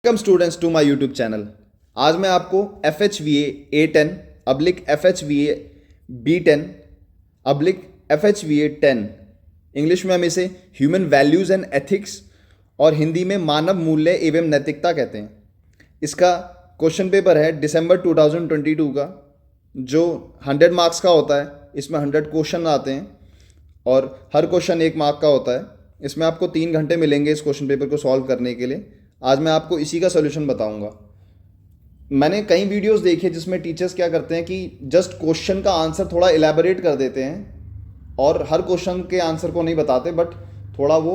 Welcome students to my YouTube channel. आज मैं आपको FHVA A10 अब्लिक FHVA B10 अब्लिक FHVA 10 इंग्लिश में हम इसे ह्यूमन वैल्यूज़ एंड एथिक्स और हिंदी में मानव मूल्य एवं नैतिकता कहते हैं। इसका क्वेश्चन पेपर है दिसंबर 2022 का, जो 100 मार्क्स का होता है। इसमें 100 क्वेश्चन आते हैं और हर क्वेश्चन 1 मार्क का होता है। इसमें आपको 3 घंटे मिलेंगे इस क्वेश्चन पेपर को सॉल्व करने के लिए। आज मैं आपको इसी का सोल्यूशन बताऊंगा। मैंने कई वीडियोस देखे जिसमें टीचर्स क्या करते हैं कि जस्ट क्वेश्चन का आंसर थोड़ा इलेबोरेट कर देते हैं और हर क्वेश्चन के आंसर को नहीं बताते, बट थोड़ा वो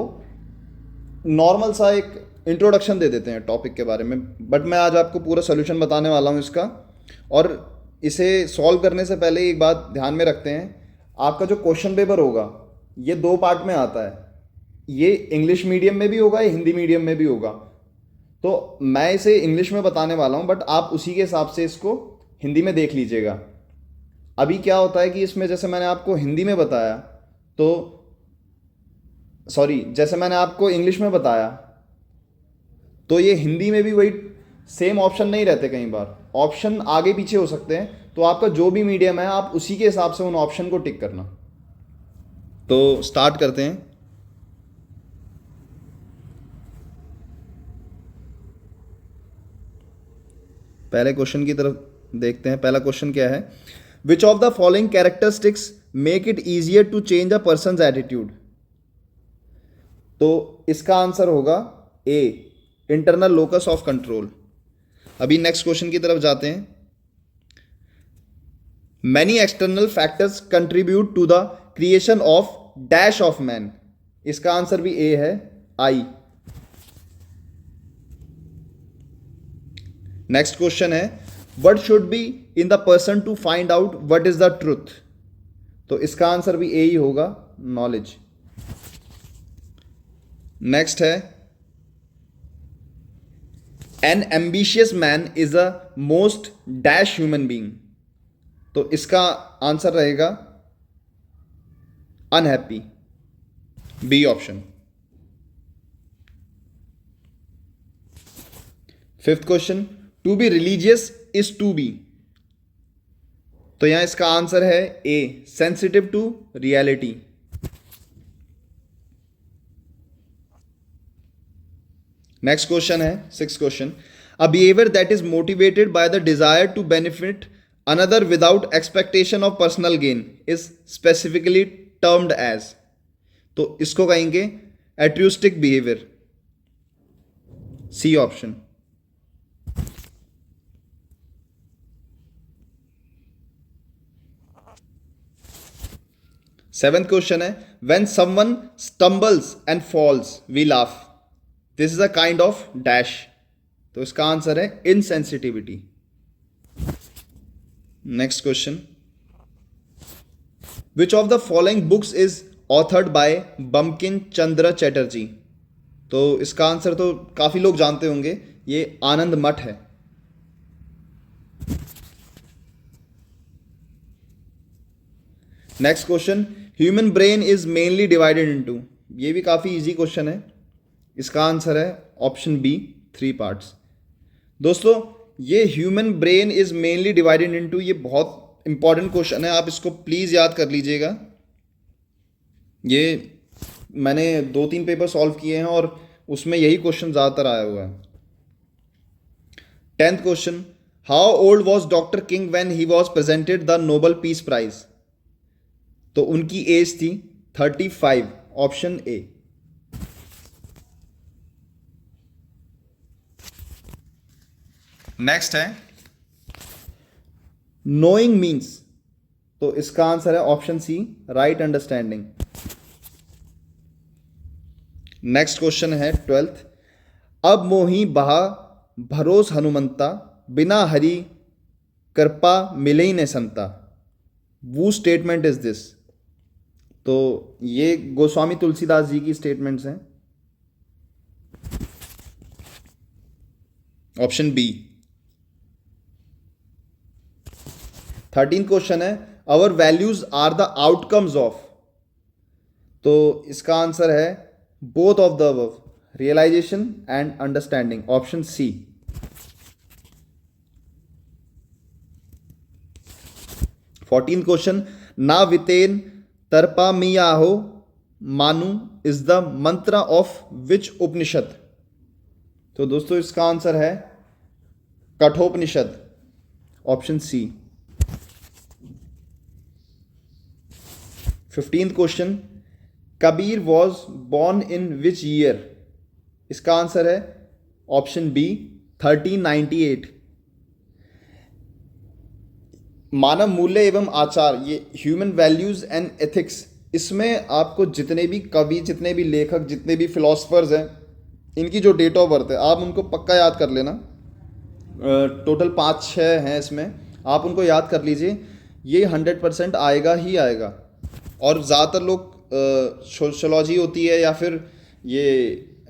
नॉर्मल सा एक इंट्रोडक्शन दे देते हैं टॉपिक के बारे में। बट मैं आज आपको पूरा सोल्यूशन बताने वाला हूँ इसका। और इसे सॉल्व करने से पहले एक बात ध्यान में रखते हैं, आपका जो क्वेश्चन पेपर होगा ये 2 पार्ट में आता है। ये इंग्लिश मीडियम में भी होगा, ये हिंदी मीडियम में भी होगा। तो मैं इसे इंग्लिश में बताने वाला हूँ, बट आप उसी के हिसाब से इसको हिंदी में देख लीजिएगा। अभी क्या होता है कि इसमें जैसे मैंने आपको हिंदी में बताया तो जैसे मैंने आपको इंग्लिश में बताया तो ये हिंदी में भी वही सेम ऑप्शन नहीं रहते। कई बार ऑप्शन आगे पीछे हो सकते हैं, तो आपका जो भी मीडियम है आप उसी के हिसाब से उन ऑप्शन को टिक करना। तो स्टार्ट करते हैं। पहले क्वेश्चन की तरफ देखते हैं। पहला क्वेश्चन क्या है? Which of the following characteristics make it easier to change a person's attitude? तो इसका आंसर होगा A, internal locus of control. अभी नेक्स्ट क्वेश्चन की तरफ जाते हैं। Many external factors contribute to the creation of dash of man. इसका answer भी ए है, आई। नेक्स्ट क्वेश्चन है, what should be in the person to find out what is the truth? तो इसका आंसर भी ए ही होगा, नॉलेज। नेक्स्ट है, an ambitious man is a most dash human being. तो इसका आंसर रहेगा unhappy, B option. Fifth question, to be religious is to be. तो यहां इसका आंसर है A, sensitive to reality. Next question है, six question, a behaviour that is motivated by the desire to benefit another without expectation of personal gain is specifically termed as. तो इसको कहेंगे altruistic behaviour, C option. Seventh question है, when someone stumbles and falls we laugh, this is a kind of dash. तो इसका answer है insensitivity. Next question, which of the following books is authored by Bankim Chandra Chatterjee? तो इसका answer तो काफी लोग जानते होंगे, ये आनंद मठ है। Next question, human brain is mainly divided into. ये भी काफी इजी क्वेश्चन है। इसका आंसर है ऑप्शन बी, 3 पार्ट्स। दोस्तों, ये human brain is mainly divided into, ये बहुत इंपॉर्टेंट क्वेश्चन है, आप इसको प्लीज याद कर लीजिएगा। ये मैंने 2-3 पेपर सॉल्व किए हैं और उसमें यही क्वेश्चन ज्यादातर आया हुआ है। 10th question, how old was doctor King when he was presented the Nobel peace prize? तो उनकी एज थी 35, ऑप्शन ए। नेक्स्ट है, नोइंग मीन्स। तो इसका आंसर है option C, right understanding. Next question है 12th, अब मोही बहा भरोस हनुमंता, बिना हरि कृपा मिले न संता, वो स्टेटमेंट इज दिस? तो ये गोस्वामी तुलसीदास जी की स्टेटमेंट्स हैं, ऑप्शन बी। 13th क्वेश्चन है, our values are the outcomes of. तो इसका आंसर है both of the above, realisation and understanding, option C. 14th question, ना वितेन तरपा मियाहो मानु is the mantra of which Upanishad? तो दोस्तों इसका आंसर है Kathopanishad, option C. 15th question, Kabir was born in which year? इसका आंसर है ऑप्शन बी 1398। मानव मूल्य एवं आचार, ये ह्यूमन वैल्यूज एंड एथिक्स, इसमें आपको जितने भी कवि, जितने भी लेखक, जितने भी फिलोसफर्स हैं, इनकी जो डेट ऑफ बर्थ है आप उनको पक्का याद कर लेना। टोटल 5-6 हैं इसमें, आप उनको याद कर लीजिए, ये 100% आएगा ही आएगा। और ज़्यादातर लोग सोशोलॉजी होती है या फिर ये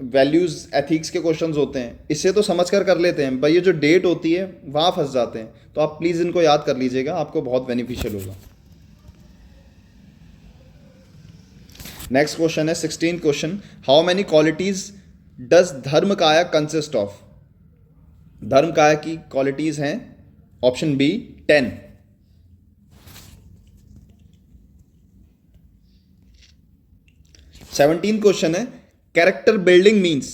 वैल्यूज़ एथिक्स के क्वेश्चंस होते हैं, इससे तो समझ कर लेते हैं भाई, ये जो डेट होती है वहाँ फंस जाते हैं। तो आप प्लीज़ इनको याद कर लीजिएगा, आपको बहुत बेनिफिशियल होगा। नेक्स्ट क्वेश्चन है 16th question, how many qualities does धर्म काया कंसिस्ट ऑफ? धर्म काया की क्वालिटीज हैं, ऑप्शन बी 10। 17th क्वेश्चन है, कैरेक्टर बिल्डिंग मीन्स?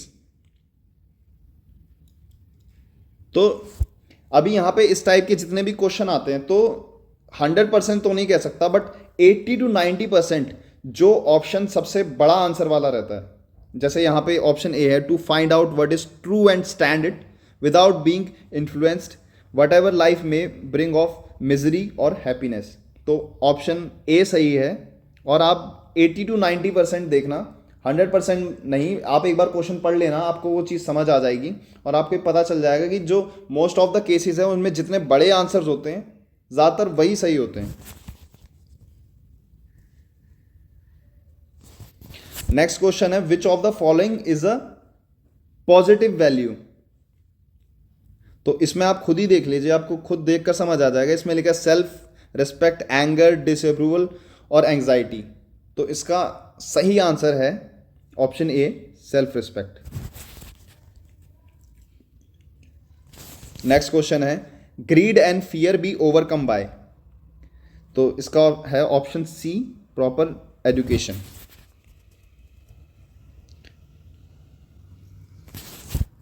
तो अभी यहां पे इस टाइप के जितने भी क्वेश्चन आते हैं तो 100% तो नहीं कह सकता, बट 80 to 90% जो ऑप्शन सबसे बड़ा आंसर वाला रहता है। जैसे यहां पे ऑप्शन ए है, to find out what is true and stand it without being influenced whatever life में ब्रिंग ऑफ मिजरी और हैप्पीनेस। तो ऑप्शन ए सही है। और आप 80 to 90% देखना, 100% नहीं। आप एक बार क्वेश्चन पढ़ लेना, आपको वो चीज़ समझ आ जाएगी और आपको पता चल जाएगा कि जो मोस्ट ऑफ द केसेस हैं उनमें जितने बड़े आंसर्स होते हैं ज़्यादातर वही सही होते हैं। नेक्स्ट क्वेश्चन है, which of the following is a positive value? तो इसमें आप खुद ही देख लीजिए, आपको खुद देखकर समझ आ जाएगा। इसमें लिखा है सेल्फ रिस्पेक्ट, एंगर, डिसअप्रूवल और एंग्जाइटी। तो इसका सही आंसर है option A, self respect. Next question है, greed and fear be overcome by? तो इसका है option C, proper education.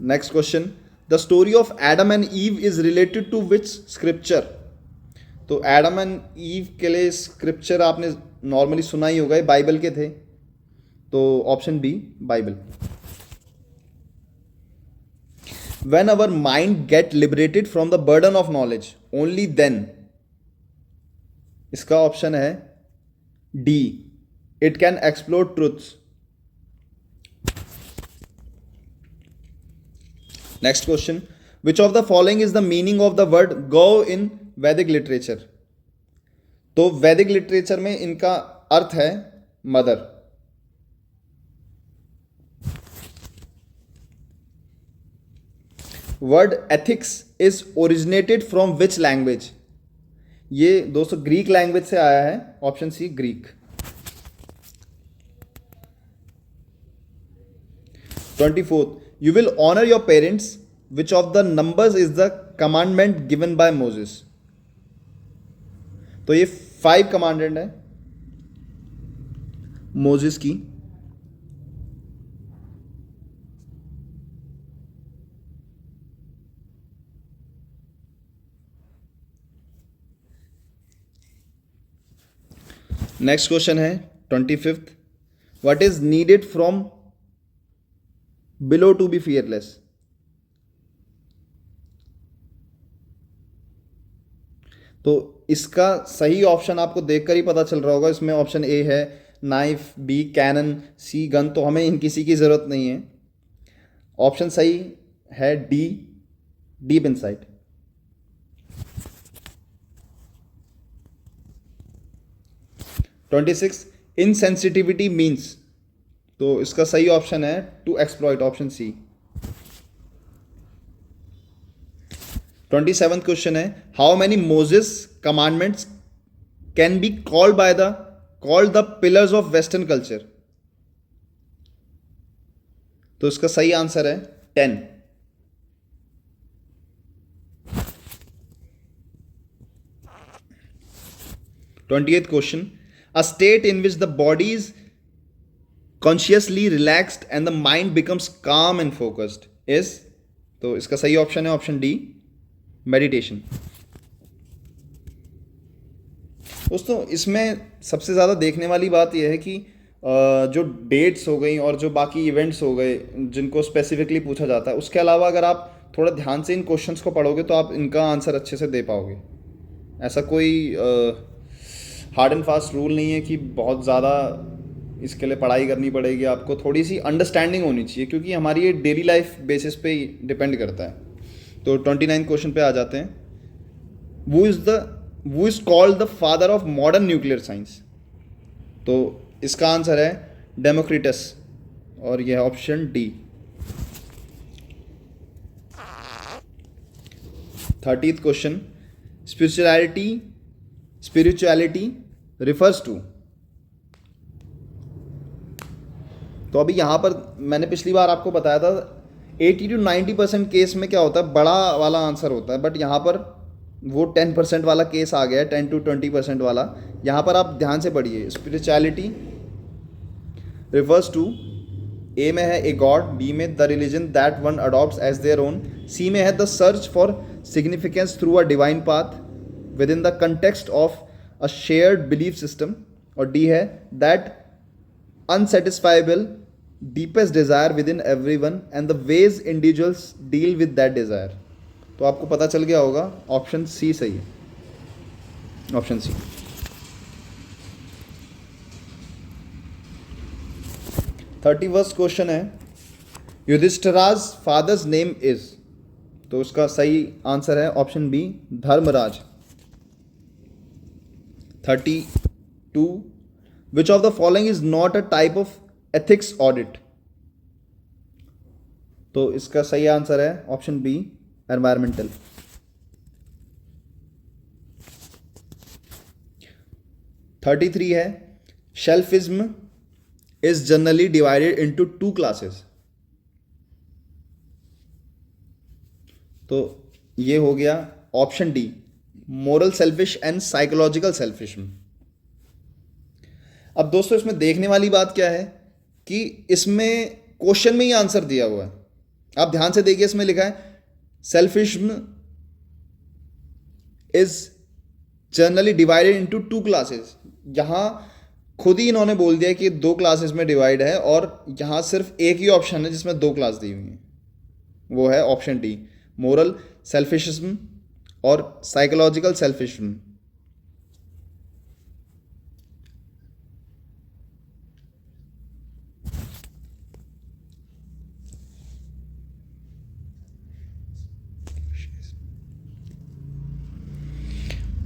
Next question, the story of Adam and Eve is related to which scripture? तो Adam and Eve के लिए scripture आपने normally सुना ही होगा, बाइबल के थे। तो option B, Bible. When our mind get liberated from the burden of knowledge, only then, इसका ऑप्शन है D, it can explore truths. Next question, which of the following is the meaning of the word go in Vedic literature? तो वैदिक literature में इनका अर्थ है mother. Word ethics is originated from which language? ये दोस्तों Greek language से आया है, option C, Greek. 24th, you will honour your parents, which of the numbers is the commandment given by Moses? तो ये 5 कमांडमेंट है मोजेस की। Next question है 25th, what is needed from below to be fearless? तो इसका सही option आपको देखकर ही पता चल रहा होगा। इसमें ऑप्शन ए है नाइफ, बी कैनन, सी गन। तो हमें इन किसी की जरूरत नहीं है। ऑप्शन सही है D, deep insight. 26, insensitivity means? तो इसका सही ऑप्शन है to exploit, option C. 27th question है, how many Moses commandments can be called the pillars of western culture? तो इसका सही आंसर है 10। 28th question, a state in which the body is consciously relaxed and the mind becomes calm and focused is, तो इसका सही option है option D, meditation. दोस्तों इसमें सबसे ज़्यादा देखने वाली बात यह है कि जो डेट्स हो गई और जो बाकी इवेंट्स हो गए जिनको स्पेसिफिकली पूछा जाता है, उसके अलावा अगर आप थोड़ा ध्यान से इन क्वेश्चंस को पढ़ोगे तो आप इनका आंसर अच्छे से दे पाओगे। ऐसा कोई हार्ड एंड फास्ट रूल नहीं है कि बहुत ज़्यादा इसके लिए पढ़ाई करनी पड़ेगी, आपको थोड़ी सी अंडरस्टैंडिंग होनी चाहिए क्योंकि हमारी ये डेली लाइफ बेसिस पे ही डिपेंड करता है। तो 29 क्वेश्चन पे आ जाते हैं। वो is called the father of modern nuclear science, तो इसका आंसर है डेमोक्रिटस और यह option D. 30th question, spirituality refers to, तो अभी यहां पर मैंने पिछली बार आपको बताया था 80 to 90% केस में क्या होता है, बड़ा वाला आंसर होता है, बट यहाँ पर वो 10% वाला केस आ गया है, 10 to 20% वाला। यहाँ पर आप ध्यान से पढ़िए, स्पिरिचुअलिटी रिफर्स टू, ए में है ए गॉड, बी में the religion that one adopts as their own, C में है the search for significance through a divine path within the context of a shared belief system, और D है that unsatisfiable deepest desire within everyone and the ways individuals deal with that desire। तो आपको पता चल गया होगा, option C सही है, ऑप्शन सी। 31st क्वेश्चन है, युधिष्ठिराज फादर्स नेम इज, तो उसका सही आंसर है option B, Dharmaraj. 32, which of the following is not a type of ethics audit, तो इसका सही आंसर है ऑप्शन बी, एनवायरमेंटल। 33 है, selfism is generally divided into 2 classes, तो ये हो गया option D, moral selfish and psychological selfism. अब दोस्तों इसमें देखने वाली बात क्या है कि इसमें क्वेश्चन में ही आंसर दिया हुआ है, आप ध्यान से देखिए, इसमें लिखा है selfism is generally divided into 2 classes. यहां खुद ही इन्होंने बोल दिया कि 2 क्लासेस में डिवाइड है, और यहां सिर्फ एक ही ऑप्शन है जिसमें 2 क्लास दी हुई है, वो है ऑप्शन डी, मोरल सेल्फिशिज्म और साइकोलॉजिकल सेल्फिज्म।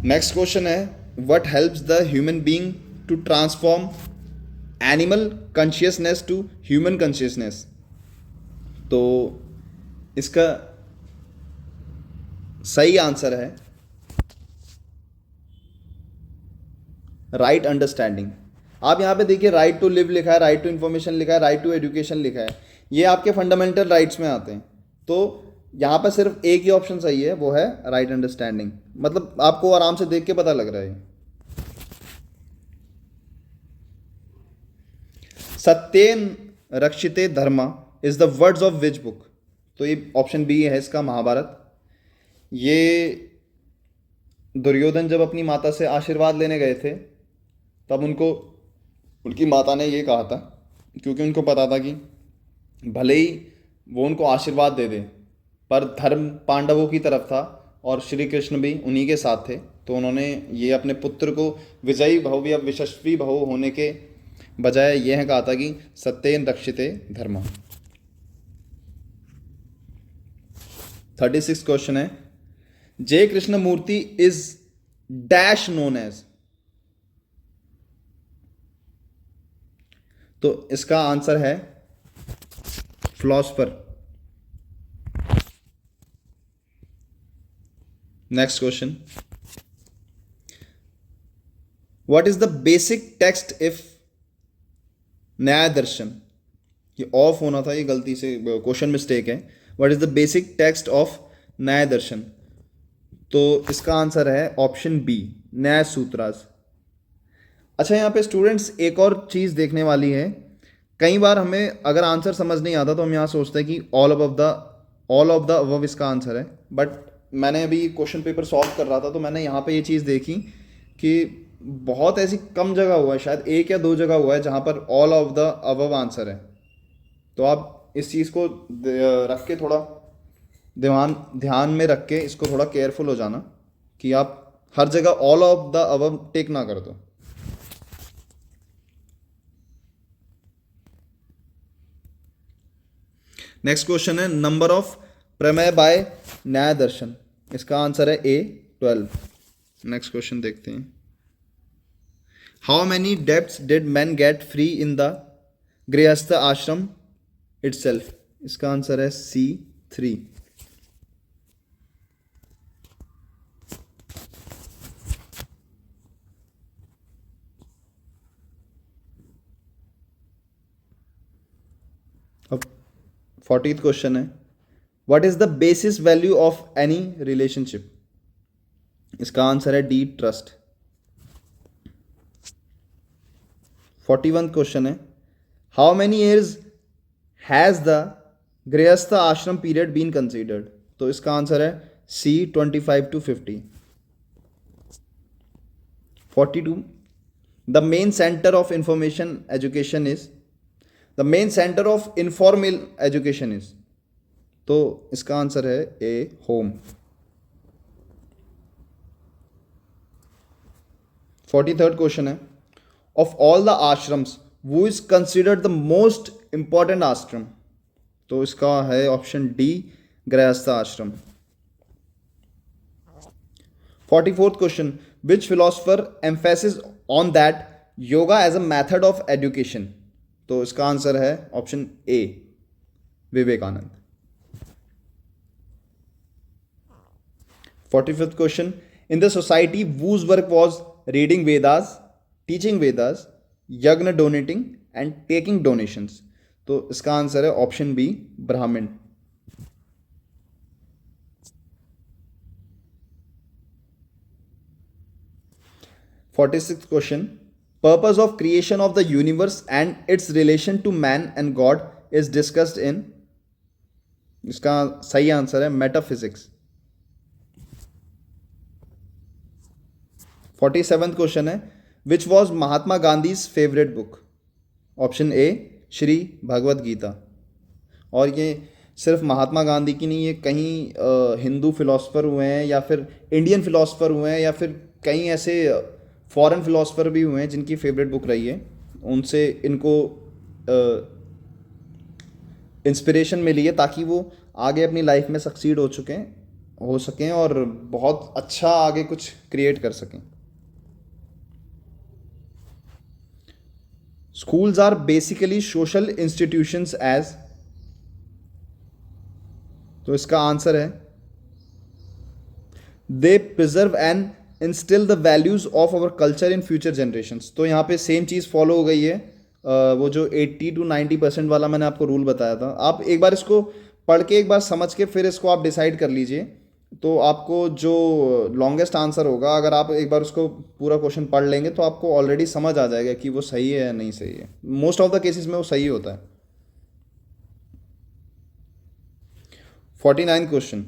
नेक्स्ट क्वेश्चन है, what helps the human being to transform animal consciousness to human consciousness, तो इसका सही आंसर है राइट अंडरस्टैंडिंग। आप यहां पे देखिए, राइट टू लिव लिखा है, राइट टू इंफॉर्मेशन लिखा है, राइट टू एजुकेशन लिखा है, ये आपके फंडामेंटल राइट्स में आते हैं, तो यहाँ पर सिर्फ एक ही ऑप्शन सही है, वो है राइट अंडरस्टैंडिंग। मतलब आपको आराम से देख के पता लग रहा है। सत्येन रक्षिते धर्मा is the words of which book, तो ये ऑप्शन बी है इसका, महाभारत। ये दुर्योधन जब अपनी माता से आशीर्वाद लेने गए थे तब उनकी माता ने ये कहा था, क्योंकि उनको पता था कि भले ही वो उनको आशीर्वाद दे दे पर धर्म पांडवों की तरफ था और श्री कृष्ण भी उन्हीं के साथ थे, तो उन्होंने ये अपने पुत्र को विजयी भव या यशस्वी भव होने के बजाय यह कहा था कि सत्येन रक्षिते धर्म। 36 क्वेश्चन है, जय कृष्ण मूर्ति इज डैश नोन एज, तो इसका आंसर है philosopher. Next question, what is the basic text if न्याय दर्शन, ये ऑफ होना था, ये गलती से क्वेश्चन मिस्टेक है. What is the basic text of न्याय दर्शन? तो इसका आंसर है ऑप्शन बी, न्याय सूत्रास. अच्छा, यहाँ पे स्टूडेंट्स एक और चीज़ देखने वाली है. कई बार हमें अगर आंसर समझ नहीं आता तो हम यहाँ सोचते हैं कि ऑल ऑफ द अबव इसका आंसर है. बट मैंने अभी क्वेश्चन पेपर सॉल्व कर रहा था तो मैंने यहाँ पे ये चीज़ देखी कि बहुत ऐसी कम जगह हुआ है, शायद एक या दो जगह हुआ है जहाँ पर all of the above answer है. तो आप इस चीज़ को रख के थोड़ा ध्यान में रख के इसको थोड़ा केयरफुल हो जाना कि आप हर जगह all of the above tick ना कर दो. नेक्स्ट क्वेश्चन है नंबर ऑफ प्रमेय बाय न्याय दर्शन. इसका आंसर है ए, 12. नेक्स्ट क्वेश्चन देखते हैं. How many debts did main get free in the गृहस्थ आश्रम इटसेल्फ? इसका आंसर है सी, 3. अब 40th क्वेश्चन है. What is the basis value of any relationship? इसका आंसर है डी, ट्रस्ट. 41st क्वेश्चन है. How many years has the गृहस्थ आश्रम पीरियड बीन कंसिडर्ड? तो इसका आंसर है सी, 25 to 50. 42. The main centre of information education is, the main centre of informal education is. तो इसका आंसर है ए, होम. 43rd क्वेश्चन है. ऑफ ऑल द आश्रम्स वो is considered the most important ashram? तो इसका है option D, Grihastha ashram. 44th question. Which philosopher emphasis on that yoga as a method of education? तो इसका आंसर है option A, Vivekananda. 45th question. In the society whose work was reading Vedas, teaching Vedas, yajna, donating and taking donations? तो इसका answer है option B, Brahmin. 46th question. Purpose of creation of the universe and its relation to man and God is discussed in? इसका सही answer है metaphysics. 47th question है. Which was Mahatma Gandhi's favourite book? Option A, Shri Bhagavad Gita. और ये सिर्फ महात्मा गांधी की नहीं, ये कहीं हिंदू फिलोसफर हुए हैं या फिर इंडियन फिलोसफर हुए हैं या फिर कई ऐसे फॉरेन फिलोसफर भी हुए हैं जिनकी फेवरेट बुक रही है. उनसे इनको इंस्पिरेशन मिली है ताकि वो आगे अपनी लाइफ में सक्सीड हो सकें और बहुत अच्छा आगे कुछ क्रिएट कर सकें. Schools are basically social institutions as? तो इसका आंसर है they preserve and instill the values of our culture in future generations. तो यहाँ पे सेम चीज़ फॉलो हो गई है. वो जो 80 to 90% वाला मैंने आपको रूल बताया था, आप एक बार इसको पढ़ के एक बार समझ के फिर इसको आप डिसाइड कर लीजिए. तो आपको जो लॉन्गेस्ट आंसर होगा, अगर आप एक बार उसको पूरा क्वेश्चन पढ़ लेंगे तो आपको ऑलरेडी समझ आ जाएगा कि वो सही है या नहीं सही है. मोस्ट ऑफ द केसेस में वो सही होता है. 49th question.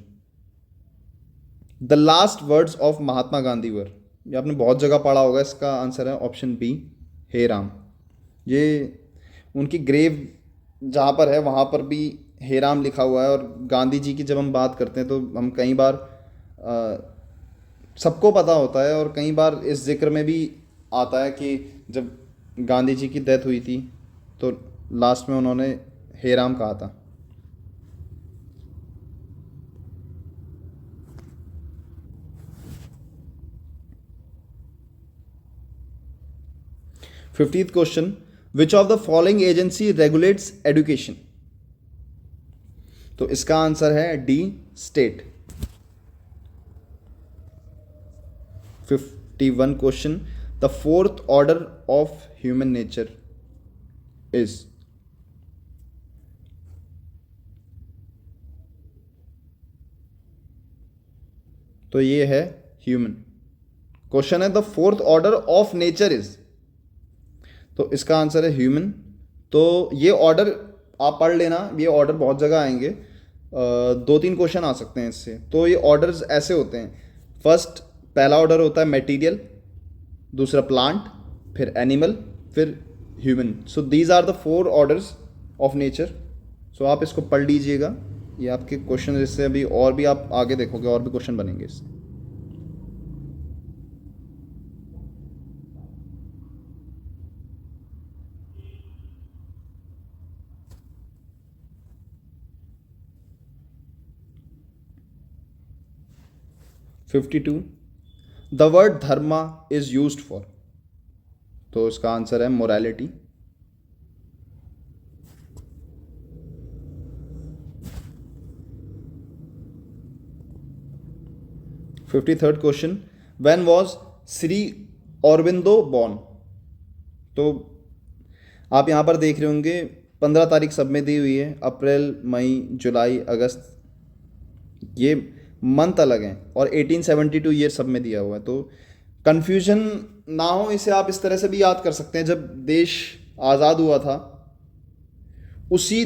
The last words of Mahatma Gandhi were? ये आपने बहुत जगह पढ़ा होगा. इसका आंसर है ऑप्शन बी, हे राम. ये उनकी ग्रेव जहाँ पर है वहाँ पर भी हे राम लिखा हुआ है. और गांधी जी की जब हम बात करते हैं तो हम कई बार सबको पता होता है और कई बार इस जिक्र में भी आता है कि जब गांधी जी की डेथ हुई थी तो लास्ट में उन्होंने हे राम कहा था. Fiftieth question. Which of the following agency regulates education? तो इसका आंसर है D, state. 51 question. The fourth order of human nature is? तो ये है ह्यूमन। क्वेश्चन है the fourth order of nature is, तो इसका आंसर है ह्यूमन। तो ये ऑर्डर आप पढ़ लेना, ये ऑर्डर बहुत जगह आएंगे, 2-3 क्वेश्चन आ सकते हैं इससे। तो ये ऑर्डर्स ऐसे होते हैं, फर्स्ट पहला ऑर्डर होता है मेटीरियल, दूसरा प्लांट, फिर एनिमल, फिर human. So these are the 4 orders of nature. So आप इसको पढ़ लीजिएगा, ये आपके क्वेश्चन, इससे अभी और भी आप आगे देखोगे और भी क्वेश्चन बनेंगे इससे। $52 the word Dharma is used for, तो इसका आंसर है morality. $53 question when was Shri Aurobindo born, तो आप यहाँ पर देख रहे होंगे 15 तारीख सब में दी हुई है, अप्रैल, मई, जुलाई, अगस्त, ये मंथ अलग हैं, और 1872 ईयर सब में दिया हुआ है। तो कन्फ्यूजन ना हो, इसे आप इस तरह से भी याद कर सकते हैं, जब देश आज़ाद हुआ था उसी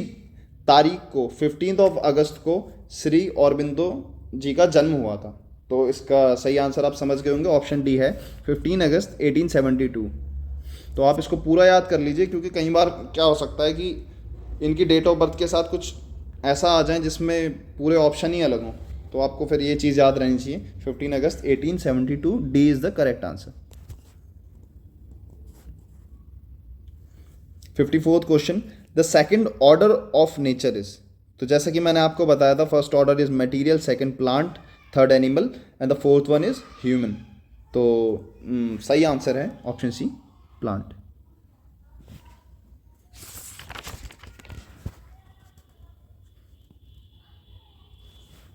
तारीख को 15 अगस्त को श्री औरबिंदो जी का जन्म हुआ था। तो इसका सही आंसर आप समझ गए होंगे, ऑप्शन डी है 15 अगस्त 1872। तो आप इसको पूरा याद कर लीजिए, क्योंकि कई बार क्या हो सकता है कि इनकी डेट ऑफ बर्थ के साथ कुछ ऐसा आ जाए जिसमें पूरे ऑप्शन ही अलग हों, तो आपको फिर ये चीज़ याद रहनी चाहिए। 15 अगस्त 1872, D is the correct answer. 54th question the second order of nature is, तो जैसा कि मैंने आपको बताया था, first order is material, second plant, third animal and the fourth one is human. तो सही आंसर है option C, plant.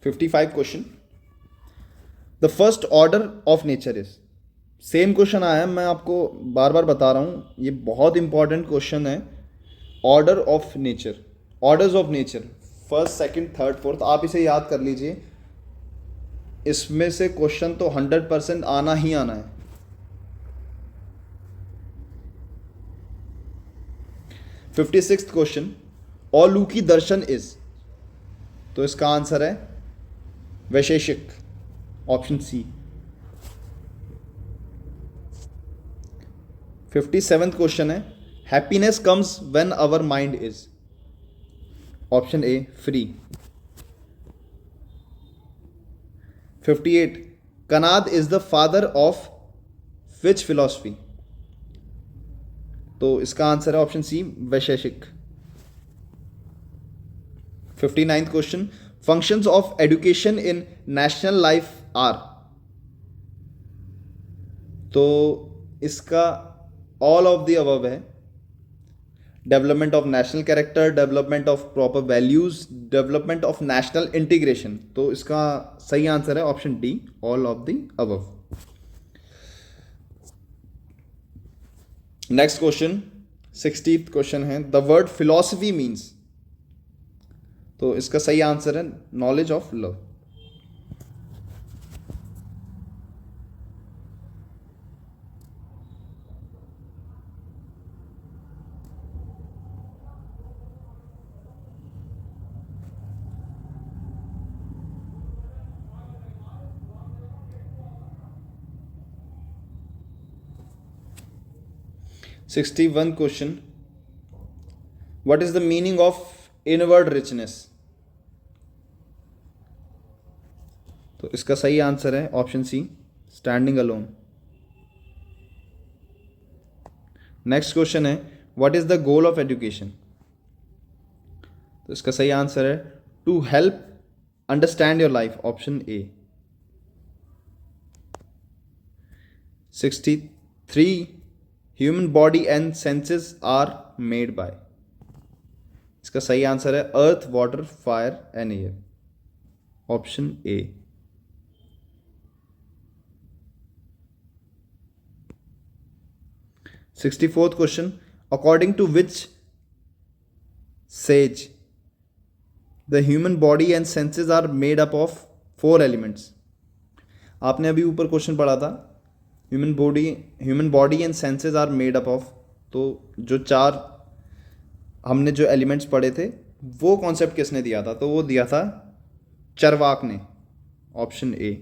$55 question the first order of nature is, same question आया है, मैं आपको बार बार बता रहा हूँ, ये बहुत इंपॉर्टेंट क्वेश्चन है। Order of nature, orders of nature, first, second, third, fourth, आप इसे याद कर लीजिए, इसमें से क्वेश्चन तो 100% आना ही आना है। $56 क्वेश्चन औलूकी दर्शन इज, तो इसका आंसर है Vaisheshika, option C. 57th question है happiness comes when our mind is, option A free. 58 Kanada is the father of which philosophy, तो इसका आंसर है option C Vaisheshika. 59th question functions of education in national life are, तो इसका all of the above है, development of national character, development of proper values, development of national integration, तो इसका सही answer है option D, all of the above. Next question 60th question है the word philosophy means, तो इसका सही answer है knowledge of love. $61 question what is the meaning of inward richness, तो इसका सही आंसर है option C standing alone. Next question है what is the goal of education, तो इसका सही आंसर है to help understand your life, option A. 63 human body and senses are made by, इसका सही आंसर है earth, water, fire and air, option A. 64th question according to which sage the human body and senses are made up of 4 elements, आपने अभी ऊपर question पढ़ा था, human body and senses are made up of, तो जो चार हमने जो एलिमेंट्स पढ़े थे वो कॉन्सेप्ट किसने दिया था? तो वो दिया था चरवाक ने, option A.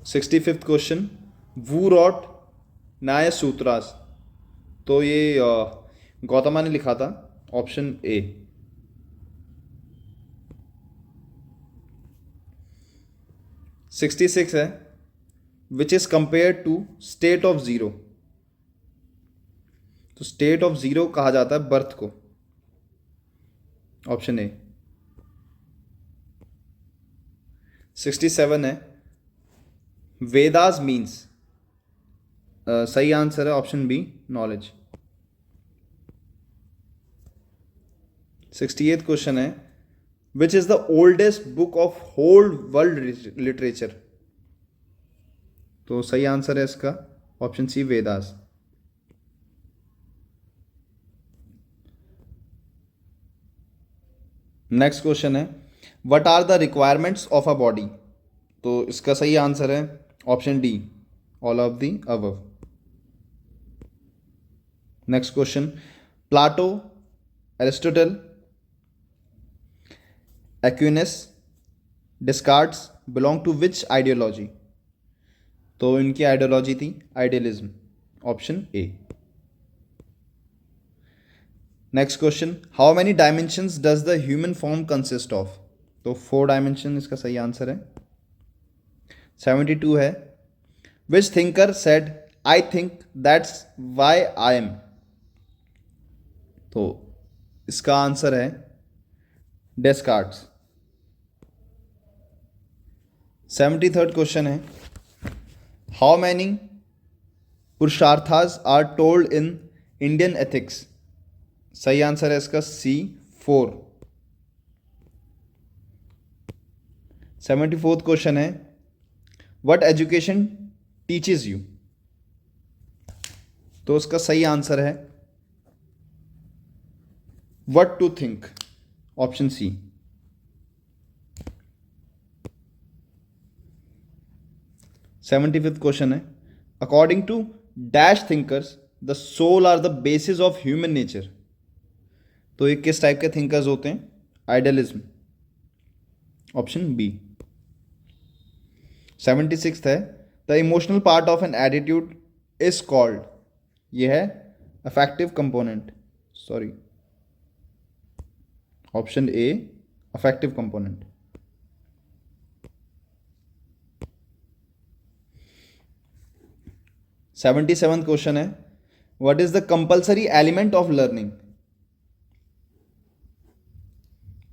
65th question, who wrote Nyaya Sutras, तो ये गौतमा ने लिखा था, ऑप्शन ए। 66 है, which is compare to state of zero, तो स्टेट ऑफ जीरो कहा जाता है बर्थ को, ऑप्शन ए। 67 है, वेदास मीन्स, सही आंसर है option B, knowledge. 68th question है, which is the oldest book of whole world literature, तो सही आंसर है इसका option C, Vedas. Next question है, what are the requirements of a body, तो इसका सही आंसर है option D, all of the above. Next question, Plato, Aristotle, Aquinas, Descartes belong to which ideology, तो इनकी आइडियोलॉजी थी idealism, option A. Next question, how many dimensions does the human form consist of, तो 4 dimension इसका सही answer है। 72 है, which thinker said I think that's why I am, तो इसका आंसर है डेस्कार्ट्स। 73rd क्वेश्चन है, how many purusharthas are told in Indian ethics, सही आंसर है इसका सी, 4। 74th क्वेश्चन है, व्हाट एजुकेशन टीचेज यू, तो उसका सही आंसर है what to think, option C. 75th question है, according to dash thinkers the soul are the basis of human nature, तो ये किस टाइप के थिंकर्स होते हैं? Idealism, option B. 76th है, the emotional part of an attitude is called, ये है affective component, sorry, option A, affective component. 77th question है, what is the compulsory element of learning,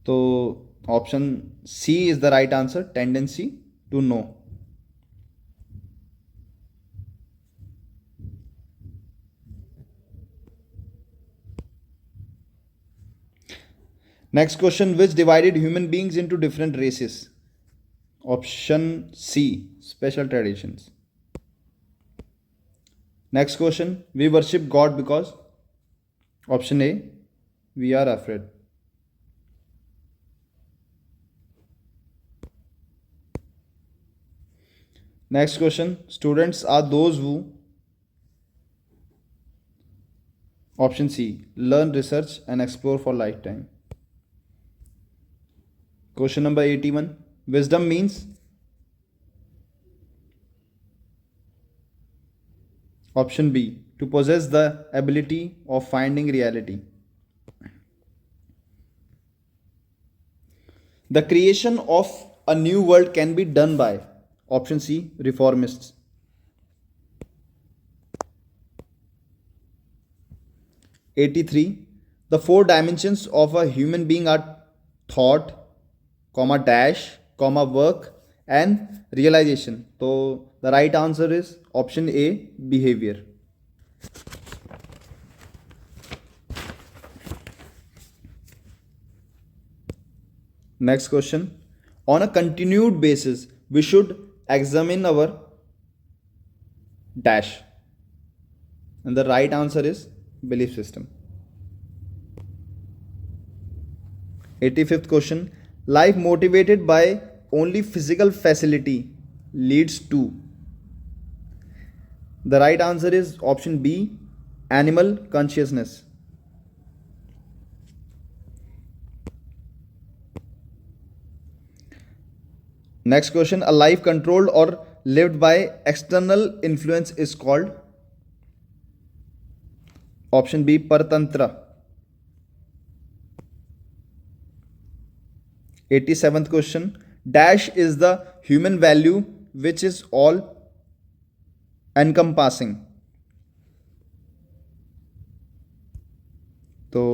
तो option C is the right answer, tendency to know. Next question, which divided human beings into different races, option C, special traditions. Next question, we worship God because, option A, we are afraid. Next question, students are those who, option C, learn, research and explore for lifetime. Question number 81, wisdom means, option B, to possess the ability of finding reality. The creation of a new world can be done by, option C, reformists. 83, the 4 dimensions of a human being are thought, comma dash, comma work and realization. So the right answer is option A, behavior. Next question, on a continued basis we should examine our dash, and the right answer is belief system. 85th question, Life motivated by only physical facility leads to. The right answer is option B, animal consciousness. Next question, a life controlled or lived by external influence is called. Option B, Paratantra. 87th question, dash is the human value which is all encompassing. तो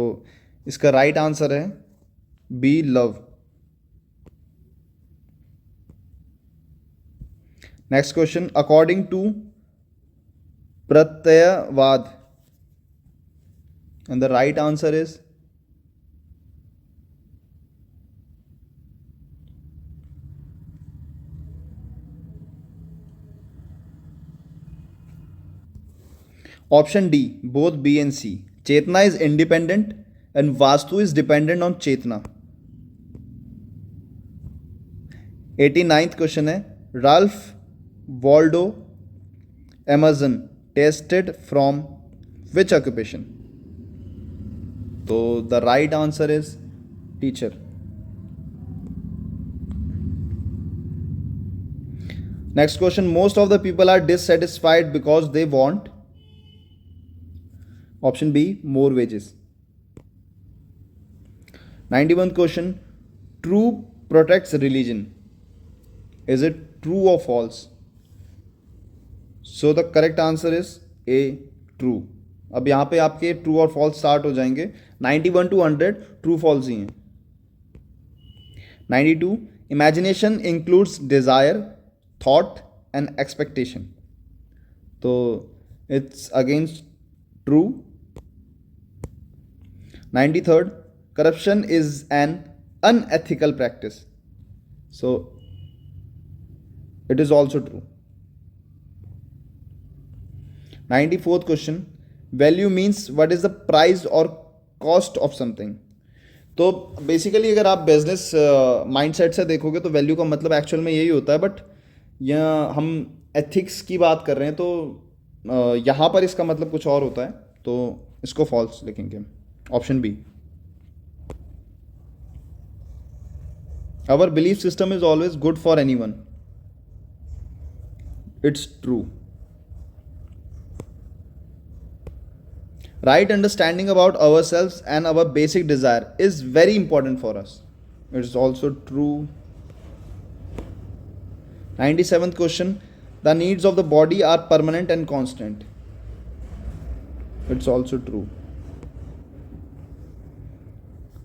इसका right answer है B, love. Next question, according to pratyayavad, and the right answer is option D, both B and C. Chetna is independent and Vastu is dependent on Chetna. 89th question है, Ralph Waldo Emerson tested from which occupation? So the right answer is teacher. Next question, most of the people are dissatisfied because they want. Option B, more wages. 91st question, true protects religion. Is it true or false? So the correct answer is A, true. अब यहाँ पे आपके true और false start हो जाएंगे. 91 to 100 true false ही हैं. 92, imagination includes desire, thought and expectation. तो it's against true. 93rd, corruption is an unethical practice. So it is also true. 94th question, value means what is the price or cost of something. तो basically अगर आप business mindset से देखोगे तो value का मतलब actual में यही होता है, बट यहाँ हम एथिक्स की बात कर रहे हैं तो यहाँ पर इसका मतलब कुछ और होता है, तो इसको फॉल्स लिखेंगे. Option B. Our belief system is always good for anyone. It's true. Right understanding about ourselves and our basic desire is very important for us. It is also true. 97th question, the needs of the body are permanent and constant. It's also true.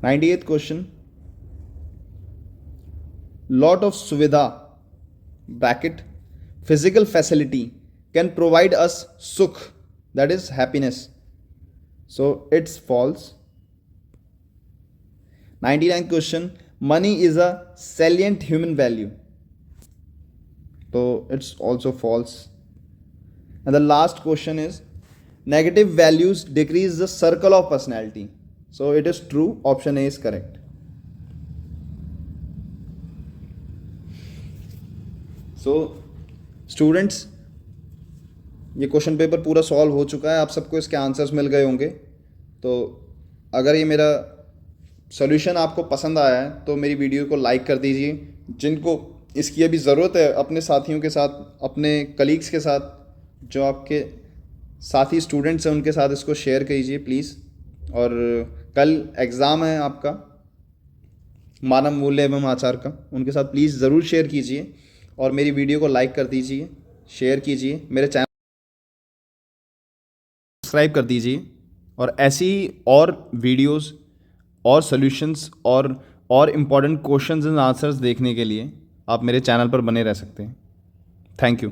98th question, lot of suvidha bracket physical facility can provide us sukh, that is happiness. So it's false. 99th question, money is a salient human value. So it's also false. And the last question is, negative values decrease the circle of personality. So it is true. Option A is correct. So students, ये question paper पूरा solve हो चुका है. आप सबको इसके answers मिल गए होंगे. तो अगर ये मेरा सॉल्यूशन आपको पसंद आया है तो मेरी वीडियो को लाइक कर दीजिए. जिनको इसकी अभी ज़रूरत है अपने साथियों के साथ, अपने कलीग्स के साथ, जो आपके साथी स्टूडेंट्स हैं उनके साथ इसको शेयर कीजिए प्लीज़. और कल एग्ज़ाम है आपका मानव मूल्य एवं आचार का, उनके साथ प्लीज़ ज़रूर शेयर कीजिए. और मेरी वीडियो को लाइक कर दीजिए, शेयर कीजिए, मेरे चैनल सब्सक्राइब कर दीजिए. और ऐसी और वीडियोस और सॉल्यूशंस और इम्पॉर्टेंट क्वेश्चंस एंड आंसर्स देखने के लिए आप मेरे चैनल पर बने रह सकते हैं. Thank you.